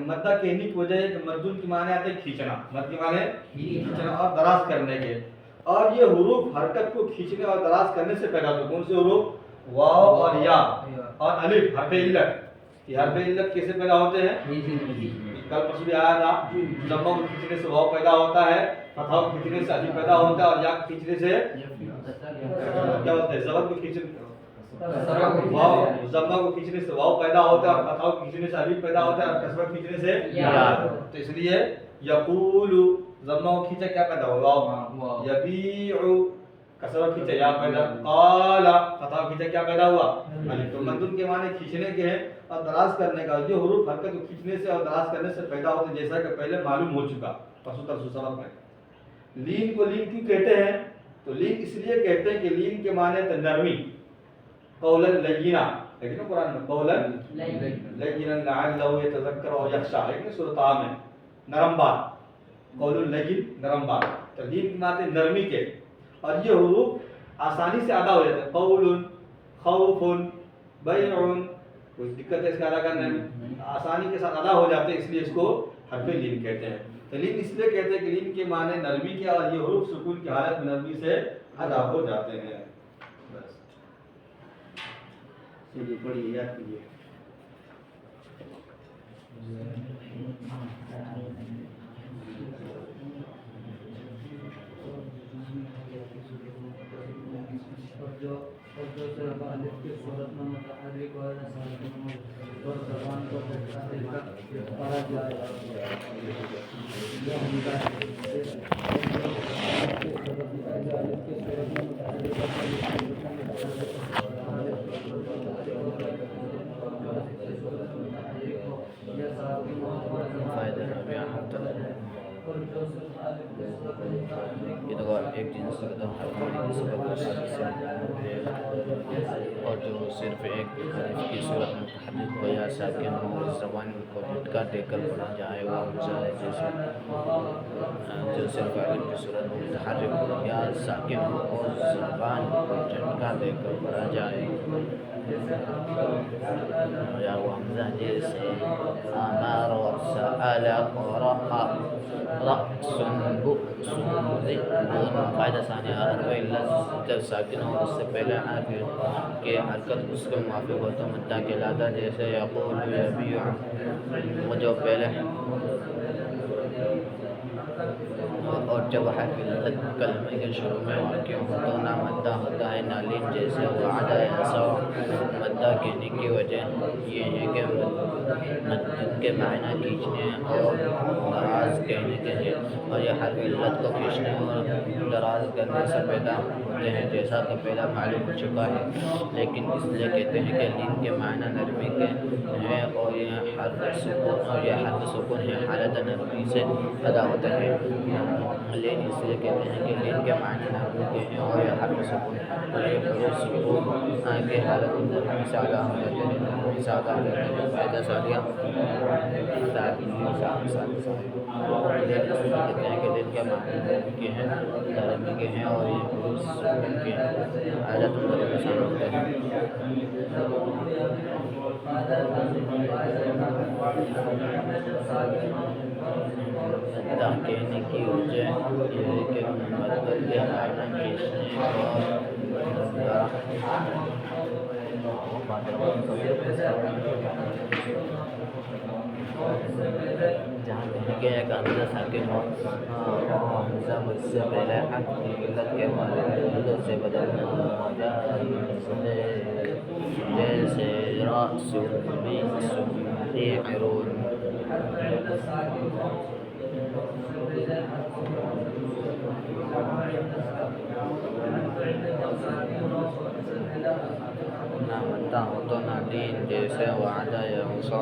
मद्दा कहने की वजह है कि मद्दुल के माने आते हैं खींचना, मद के माने खींचना और दराज करने के, और ये हुरूफ हरकत को खींचने और दराज करने से पैदा होते हैं। कौन से हुरूफ? वाव और या और अलिफ, हरफ इल्लत। ये हरफ इल्लत कैसे पैदा होते हैं? कल परसों भी आया था, जम्मा को खींचने से वाव पैदा होता है, फतहा को खींचने से अलिफ पैदा होता है, और या को खींचने से क्या होता है? ज़बर को खींचने वाव, जम्मा को खींचने से वाव पैदा होता है, और फतहा को खींचने से अलिफ पैदा होता है, और कसरा खींचने से या। तो इसलिए यकूलु जम्मा को खींचा क्या पैदा हुआ? वाव। यबीउ कसरा खींचा या पैदा, काला फतहा खींचा क्या पैदा हुआ? अलिफ। तो मद्दुल के माने खींचने के हैं और दराज करने का। जो हुरूफ हरकत को खींचने से और दराज करने से पैदा होते हैं, जैसा कि पहले मालूम हो चुका परसों तरसों सबक में। लीन को लीन क्यों कहते हैं? तो लीन इसलिए कहते हैं कि लीन के माने तो नरमी, कौलन लय्यिना, लेकिन कुरान में कौलन लय्यिना लअल्लहु यतज़क्कर और यख्शा, लेकिन सूरत आ में नरम बात, कौलुल लय्यिन नरम बात। तो लीन के माने नरमी के, और ये हुरूफ आसानी से अदा हो जाते हैं। कौलुन, खौफुन, बैउन, कोई दिक्कत है इसका अदा करने में? आसानी के साथ अदा हो जाते हैं, इसलिए इसको हरफ लीन कहते हैं। तो लीन इसलिए कहते हैं कि लीन के माने नरमी के, और ये हुरूफ सुकून की हालत में नरमी से अदा हो जाते हैं। बस चलिए पढ़िए, याद कीजिए। जो सिर्फ अलिफ की सूरत में मुतहर्रिक और और ज़बान को पढ़ा जाए, जो हमका ये तो एक जिन्स और जो सिर्फ एक हरीफ की सूरत में मुतहर्रिक हो या साकिन हो, इस ज़बान को झटका देकर पढ़ा जाए वो हमज़ा है। जैसे जो सिर्फ अलिफ की सूरत में मुतहर्रिक हो या साकिन हो और ज़बान को झटका देकर पढ़ा जाए या वो हमज़ा, जैसे अमर और सअल और रअ, रअसुन, बुअसुन, ज़िब्बुन। फ़ायदा सानिया हरफ इल्लत जब साकिन हो उससे पहले हरफ के हरकत उसके मुवाफ़िक़ हो तो मद्दा कहलाता। जैसे यक़ूलु, यबीउ, वो जो पहले और जब हरफ इल्लत कलमे के शुरू में वाक़ हो तो ना मद्दा होता है ना लीन। जैसे वअदा ऐसा मद्दा कहने की वजह ये है कि मद के मायना खींचने और दराज कहने के हैं, और यह हरफ इल्लत को खींचने और दराज करने से पैदा होते हैं, जैसा कि पहला मालूम हो चुका है। लेकिन इसलिए कहते हैं कि लीन के मायना नरमी के हैं, और यह हरफ सुकून और यह हरफ सुकून है हालत नरमी से अदा होता है। लीन इसलिए कहते हैं कि लीन के मायने नरमी के हैं और यह हरफ सुकून और ये हुरूफ सुकून के हालत नरमी से अदा हो जाते हैं, नरमी से अदा हो जाते हैं। फ़ायदा सालिया लीन इसलिए कहते हैं कि लीन के मायने नरमी के हैं, नरमी के हैं, और ये हुरूफ सुकून के हालत नरमी से होते हैं। मद्दा कहने की वजह यह है कि मद्दा के मायना खींचने जहाँ कहेंगे एक हमज़ा साकिन हो हमज़ा मुझसे पहले हर्फ की इल्लत के माने इल्लत से बदलना होगा, जैसे रअसुन, बिअसुन, बिअरुन। ना मद्दा हो तो ना लीन, जैसे वअदा यअसा।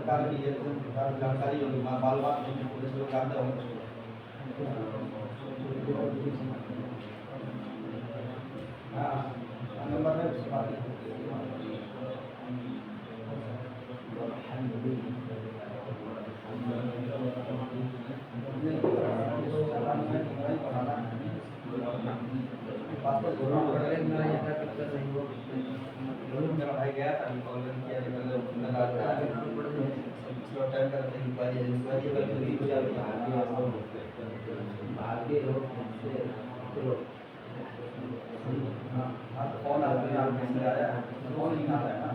सरकार की ये जानकारी होगी, मालूमात पुलिस लोग जानते होंगे। हाँ, नंबर है उसके बाद पासपोर्ट मेरा भाई गया था, कॉल किया, टाइम का इंक्वायरी अगर फ्री हो जाती हाँ तो कौन आदमी आप मैसेज आया कौन नहीं आ रहा है ना।